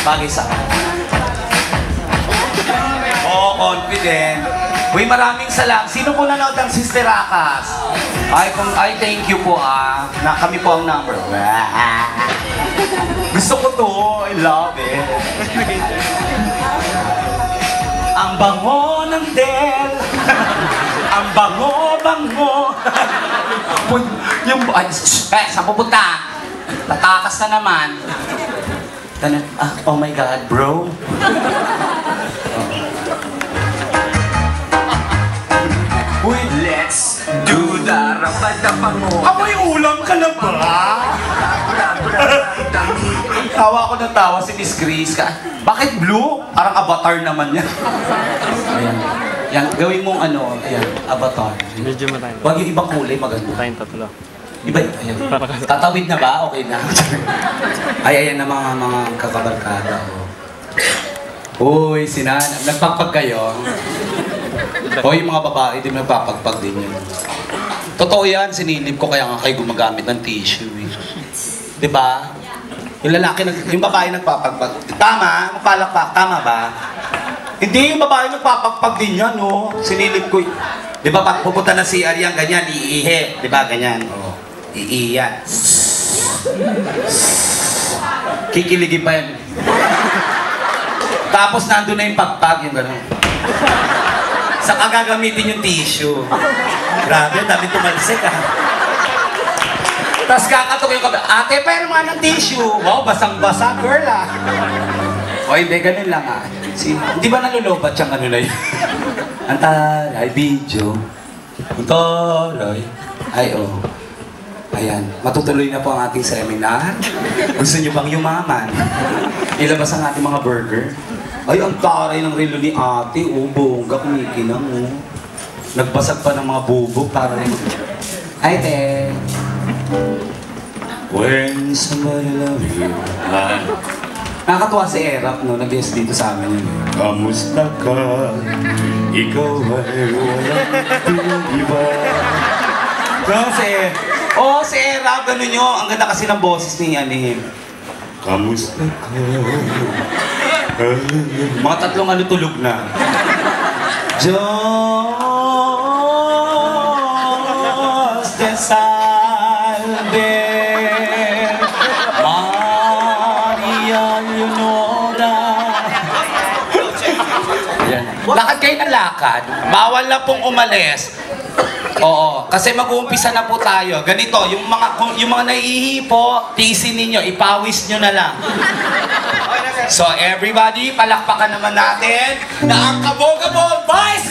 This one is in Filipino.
Bagay sa akin. Oo, confident. Uy, maraming salamat. Sino po nanood ng Sister Akas? Ay, thank you po na kami po ang number. Gusto ko to. I love it. Ang bango ng Del. Ang bango-bango. Saan pupunta? Tatakas na naman. Oh my God, bro. Uy, let's do the rapad-dapango. Amoy ulam ka na ba? Tawa ako ng tawa si Miss Grace ka. Bakit blue? Parang avatar naman yan. Ayan. Yan, gawin mong ano, ayan, avatar. Medyo matayin. Huwag yung ibang kulay, maganda. Matayin tatlo. Iba, ayan. Tatawid na ba? Okay na. Ay, ayan na mga kakabarkada. Uy, nagpagpag kayo. Hoy, mga babae, di mo nagpapagpag din yun. Totoo yan, sinilip ko kaya nga kayo gumagamit ng tissue. Di ba? Yung lalaki, yung babae nagpapagpag. Tama? Magpalakpak, tama ba? Hindi, yung babae nagpapagpag din yan, no? Sinilip ko. Di ba, pag pupunta na si Ariang, ganyan, iihe. Di ba, ganyan? Oo. Iihi yan. Kikiligin pa yan. Tapos nandun na yung pagpag, yung gano'n. Saka gagamitin yung tissue. Grabe, dami tumalsik Tapos kakatok yung kabe, ate, pero nga ng tissue. Wow, basang-basa, girl O hindi, ganun lang Di ba nalulobat siyang ano na yun? Ang taray, video. Ang taray. Ay, Ayan, matutuloy na po ang ating seminar. Gusto niyo bang yumaman? Ilabas ang ating mga burger. Ay, ang taray ng relo ni ate. Bongga, kumikinang. Nagbasag pa ng mga bubog para rin. Ay, te. When somebody love you. Nakakatuwa si Erap, no? Nag-guest dito sa amin yun. Kamusta ka? Ikaw ay walang pinag-iba. Kasi, si Erap, gano'n nyo. Ang ganda kasi ng boses ni Anihim. Kamusta ka? Mga tatlong tulog na. Diyos de salve, Maria Leonora. Lakad kayo ng lakad. Bawal na pong umalis. Oo, kasi mag-uumpisa na po tayo. Ganito, yung mga naiihipo, tiisin ninyo, ipawis nyo na lang. So everybody, palakpakan naman natin na ang kabog-kabog boys